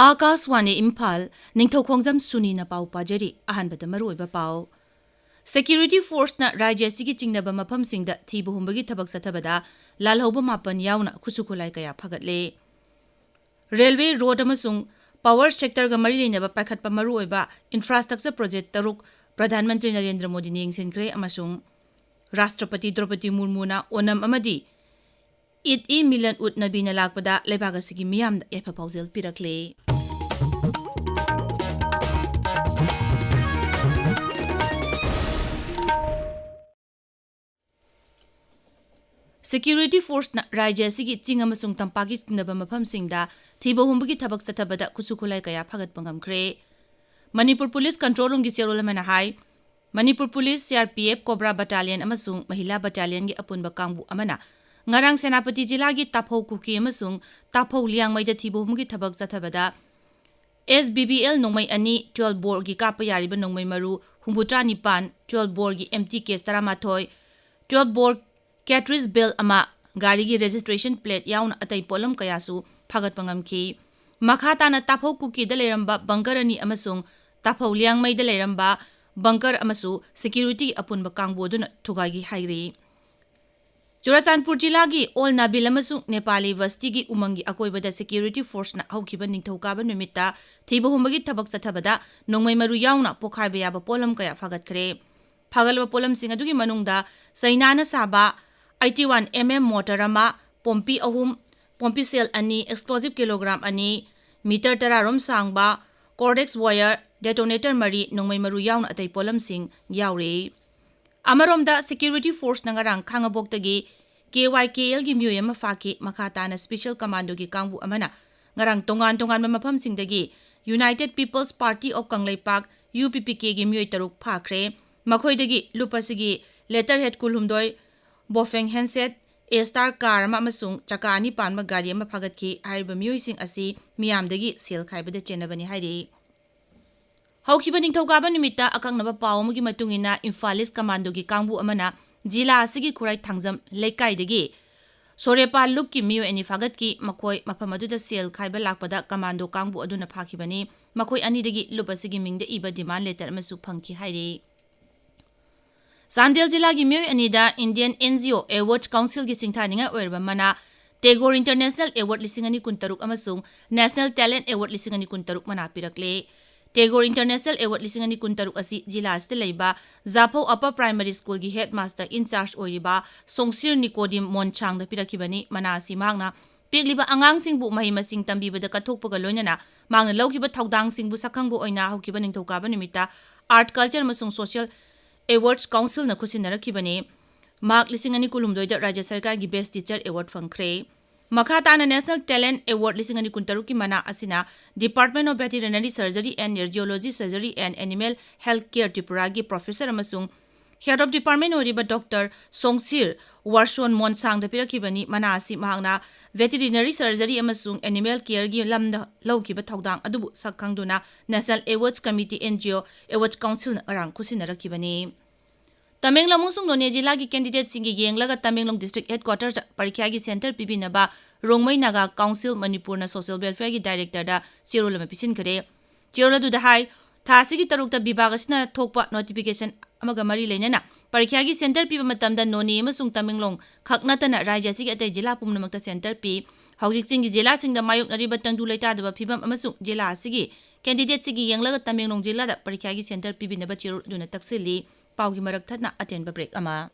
Akaswani Imphal Ningthoukhongjam Suni na pau pajari ahanbada maruiba pau. Security Force na Rajya Sigi Chingnaba Mafamsingda Thibu Humbagi Thabak Sathabada Lalhauba Mapan Yauna Kusukulai Kaya Phagatle. Railway Road amasung Power Sector ga mari leinaba paikhatpa maruiba Infrastructure Project Taruk Pradhan Mantri Narendra Modi ni yengsinkre amasung Rashtrapati Draupadi Murmu na onam amadi It Milan Ut Nabi na lakpada Lebaga Sigi Miyam da Epa Pauzil Pirakle. Security Force na Rajya Sigi Chingamasung Tampagi Naba Mafamsingda Thibu Humbagi Thabak Sathabada Kusukulai Kaya Phagat Pangamkre. Manipur Police Control Room gi Serolamana Hai Manipur Police CRPF Cobra Battalion amasung Mahila Battalion gi apunba kangbu amana Ngarang Senapati Jila gi Taphau Kuki amasung Taphau Liang Maida Thibu Humbagi Thabak Sathabada SBBL Nongmai Ani 12 bor gi Kapa Yariba Nongmai Maru Humbutra Nipan 12 bor gi MT case Taramathoi 12 bor Catrice Bell ama gari gi registration plate yauna atai polam kayasu phagat pangamki makhata na Taphau Kuki da leramba bankarani amasung Taphau Liang Mai da leramba bankar amasu security apunba kangbo duna thugagi hairi Churachandpur jila gi All Nabil amasung Nepali Basti gi umangi akoibada security force na haukiba ningthaukaba numita thibu humbagi thabak sathabada nongmai maru yauna pokhaiba yaba polam kaya phagat khre phagalba polam sing adugi manungda sainana saba 81mm motor ama pompi ahum pompi cell ani explosive kilogram ani meter tararom sangba cordex wire detonator mari nongmai maru yauna atai polam sing yaure Amaromda security force nangarang khangabok-tagi KYKL gi miyoi ama faki makhata na special commando gi kangbu amana ngarang tongan mafamsingdagi United People's Party of Kanglaipak UPPK gi miyoi taruk phakre makhoidagi lupasigi letterhead kulhumdoi bofeng handset A-Star car ama amasung chaka ani panma gari ama phagatki haiba miyoising asi miyamdagi sel khaibada chenabani hairi Haukiba ningthaukaba numita akangnaba paw mugi matungina Imphalis commando gi kangbu amana jila asigi khurai thangjam leikaidagi Sorepa lupki miyo ani fagatki makoi mapamaduda sel khaiba lakpada commando kangbu aduna phakibani makoi anidagi lupasigi mingda iba demand letter amasu phangki hairi Sandel jila gi miyo anida Indian NGO Awards Council gi singthaninga oirba mana Tagore International Award lisingani kuntaruk amasung National Talent Award lisingani kuntaruk mana pirakle Tagore International Award lisingani kuntaruk asi jila aste leiba Zapho Upper Primary School gi headmaster in charge oiriba Songsir Nicodim Monchang da pirakibani mana asi magna pigliba angang singbu mahimasing tambibada kathokpaga loinana magna laukiba thaudang singbu sakhangbu oina haukiba ningthokaba numita Art Culture masung Social Awards Council na kusinnarakibani Mark lisingani kulumdoida Rajya Sarkar gi Best Teacher Award fangkre Makhata na National Talent Award lisingani kuntaruki mana asina Department of Veterinary Surgery and Radiology Surgery and Animal Healthcare Tripura gi Professor amasung Head of Department oriba Dr. Songsir Warshon Monsang da pirakibani mana asi mahangna Veterinary Surgery amasung Animal Care gi lamda laukiba thaudang adubu sakhangduna National Awards Committee NGO Awards Council na arang kusinnarakibani Tamenglong musung None jila gi candidate singi yenglaga Tamenglong District Headquarters parikya gi center pibinaba Rongmai Naga Council Manipur na Social Welfare gi Director da Sirolama pisin kare Chirola du da hai thasi gi tarukta bibagasna thokpa notification amaga mari leinana parikya gi center piba matamda None amasung Tamenglong khaknatana Rajya sigi atai jila pumnamakta center pi hawjik chingi jila singda mayok nariba tangdu leitadaba phibam amasung jila sigi candidate sigi yenglaga Tamenglong jila da parikya gi center pibinaba chirol duna taksili Paugi marak thadna atenba break ama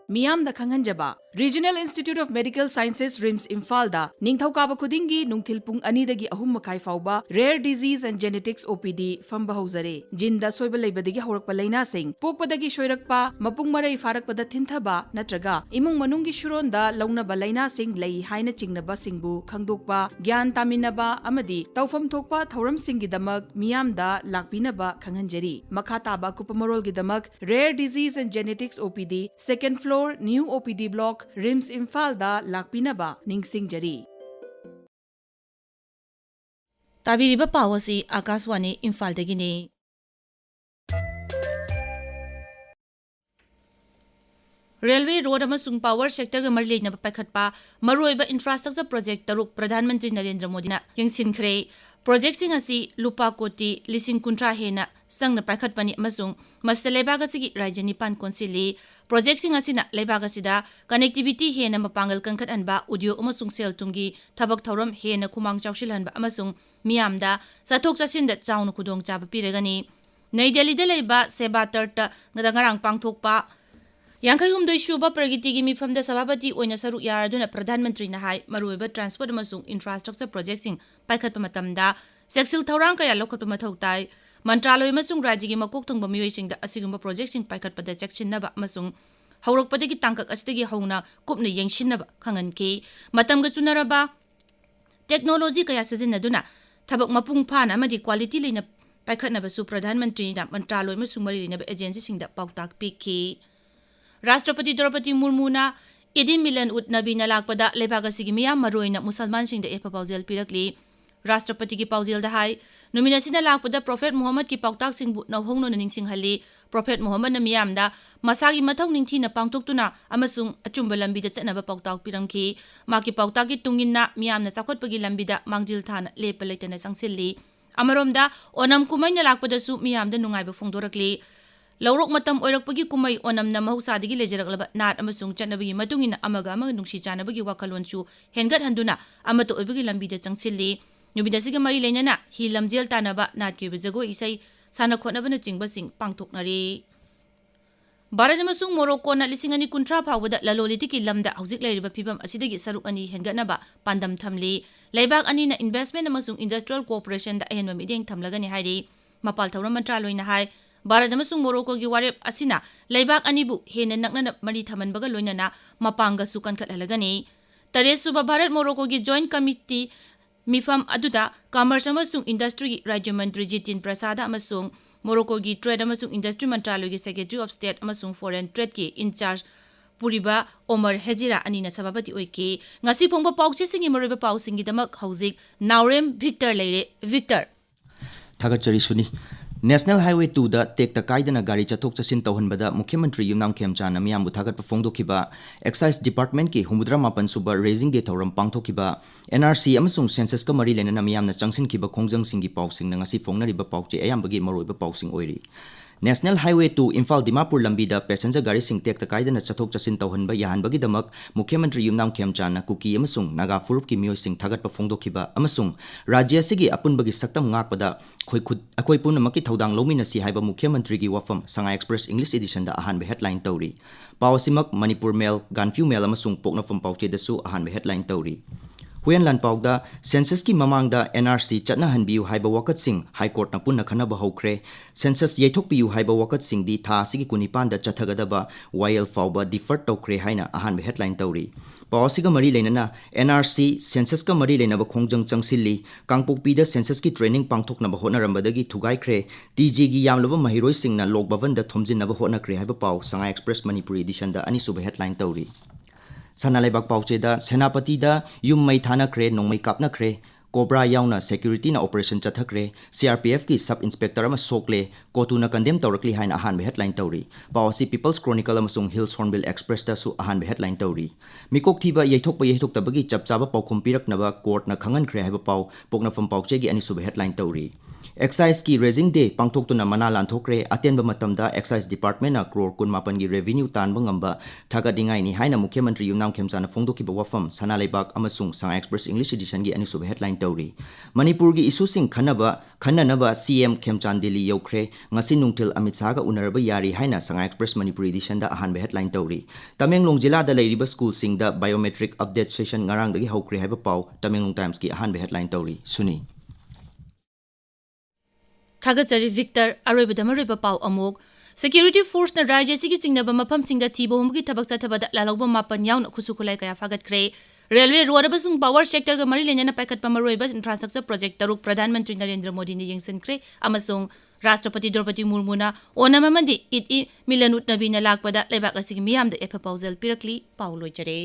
Miyamda Khanghanjaba Regional Institute of Medical Sciences RIMS Imphal da Ningthaukaba khudingi nungthil pung ani dagi ahum makai fauba Rare Disease and Genetics OPD famba hauzare jinda soiba leibadagi haurakpa laina sing pokpadagi shoirakpa mapung marai farakpada thinthaba natraga imung manunggi shuronda launaba laina sing lei haina chingnaba singbu khangdokpa gyan taminaba amadi tawfam thokpa thauram singgi damak miyamda lakpinaba khanghanjari makhataba kupamarol gi damak Rare Disease and Genetics OPD second floor New OPD block RIMS Imphal da lakpinaba ningsingjari Tabiriba pawasi Akaswani Imphal dagini. Railway road amasung power sector ga mari leina paikhatpa maruiba infrastructure project taruk Pradhan Mantri Narendra Modi na yengsinkhre project sing asi lupa koti lising kuntra hena sangna paikhatpani amasung masda lebaga sigi rajya nipan konsili project sing asi na lebaga sida connectivity hena mapangal kankhat anba audio amasung sel tumgi thabak thoram hena khumang chawsil hanba amasung miyamda sathok chasin da chawnu khudong chaba piragani Nai Delhi da leiba seba tarta ngadangarang pangthokpa Yankhayumdoi Shuba Pragiti Mifamda Sababati Oina Saru Yaraduna Pradhan Mantri Nahai Maruiba Transport Amasung Infrastructure Projects in Paikhatpa Matamda Sexil Taurang Kaya Lokatpa Mathautai Mantraloi Masung Rajigi Makok Tungba Miyoi the Asigumba Projects in Paikhatpa the Section Naba Masung Haurokpadagi Tankak Astagi Hona Kupna Yangshinaba Kangan Ki Matamga Sunaraba Technology Kaya Sazinaduna Tabak Mapung Pan Amadi Quality Lina Paikhatnabasu Pradhan Mantri Mantraloi Masung Marinaba Agency Sing the Pautak Piki Rashtrapati Draupadi Murmu na 18 million utnabi na lakpada lebaga sige miyam maroy na musalman sing da epa pauzil pirakli. Rashtrapati ki pauzil da hai nominasi na lakpada Prophet Muhammad ki pautak sing but na hongno na ningsing hali Prophet Muhammad na miyam da masagi mataw ningthi na pangtok tu na amasung achumba lambi da na ba pautak pirangki maki pautak ki tungin na miyam na sakot pagi lambi da mangjil thana lepalay na sangsilli. Amarom da onam kumay na lakpada su miyam da nungay ba fungdorakli. Laurok matam oirakpagi kumay onam na mahusadagi lejeraklaba nat amasung chanabagi matungina amaga amang nungsi chanabagi wakalonchu hengat handuna amato oibagi lambida changsilli nubida siga mari leina na hilam jel tanaba nat ki bejago isai sana khonaba na chingba sing pangthoknari Bharat amasung Morocco na 2019 phawada laloliti ki lamda hauzik leiriba phibam asidagi saruk ani hengatnaba pandam thamli leibak ani na investment amasung industrial cooperation da ahenba mideng thamlagani hairi mapal thawram mantraloina hai Bharat amasung Morocco gi warep asina leibak anibu hena nakna mari thamanbaga loinana mapanga sukan khathalagani Taresuba Bharat Morocco gi joint committee mifam aduda commerce amasung industry rajya mantri Jitin Prasada amasung Morocco gi trade amasung industry mantraloy gi secretary of state amasung foreign trade ki in charge Puriba Omar Hejira anina sababati oiki ngasi phongba pawche singi moriba pawsingi damak hauzik Noarem Victor leire Victor Thagachari Suni National Highway 2 da tekta kaidana gari chathok chasin tawhanbada Mukhyamantri Ningthoukhongjam na miyambu thagatpa phongdokhiba Excise Department ki 108 suba raising day thoram pangthokhiba NRC amasung census ka mari lena na miyamna changsinkhiba khongjang singi pawsing na ngasi phongnariba pawche ayambagi maroiba pawsing oiri National Highway 2 Imphal Dimapur lambida passenger gari sing tekta kaidana chathok chasin tawhanba yahanbagi damak Mukhyamantri Ningthoukhongjam na kuki amasung naga furup ki miyoi sing thagatpa phongdokhiba amasung rajya sigi apunbagi saktam ngakpada Akoi punamaki thaudang lominasi haiba Mukhyamantri gi wafam Shanghai Express English edition da ahanba headline tawri Pawasimak Manipur Mail Ganfew Mail amasung poknafam pawche dasu ahanba headline tawri Huyan lan pawda census ki mamangda NRC chatna hanbiu haiba wakat sing High Court na punna khanaba hokre census yaithokpiu haiba wakat sing di tha sigi kunipan da chathagadaba YL fawba deferred tawkre haina ahanba headline tawri Pawasiga mari leinana NRC census ka mari leinaba khongjang changsilli Kangpokpi da census ki training pangthoknaba honarambadagi thugaikre TG gi yamlaba mahiroi singna lokbavan da thomjinnaba honakre haiba paw Shanghai Express Manipuri edition da ani suba headline tawri Sanalebak pauche da Senapati da yum mai thana kre nongmai kapna kre Cobra yauna security na operation chathakre CRPF ki sub inspector ama sokle kotuna condemn tawrakli haina ahan be headline tawri Pawasi People's Chronicle amasung Hills Hornbill Express da su ahan be headline tawri mikok thiba yaithok tabagi chapchaba pawkhum piraknaba court na khangan kre haiba paw poknafam pawche gi ani sub headline tawri Excise ki raising day pangthok tuna mana lanthokre atenba matamda Excise Department na crore 18 gi revenue tanba ngamba thagadingai ni haina Mukhyamantri Ningthoukhongjam na phongdokhiba wafam Sanalebak amasung Shanghai Express English edition gi ani sub headline tawri Manipur gi issue sing khananaba CM Khemchan Delhi yokre ngasi nungtil Amit Shah ga unarba yari haina Shanghai Express Manipur edition da ahan be headline tawri Tamenglong jila da leiriba school sing da biometric update session ngarang dagi hokre haiba paw Tamenglong Times ki ahan be headline tawri Suni Thagachari Victor aroibada maroiba paw amok Security Force na rajya sigi chingnaba mafam singda thibo humgi thabak chathabada lalauba mapan yauna khusukulai kaya fagatkhre Railway road abasung power sector ga mari lenyana paikhatpa maroiba infrastructure project taruk Pradhan Mantri Narendra Modi ni yengsinkre amasung Rashtrapati Draupadi Murmu na onam amandi 8 million utnabi na lakpada leibak asigi miyamda epa pawzel pirakli pawloi jare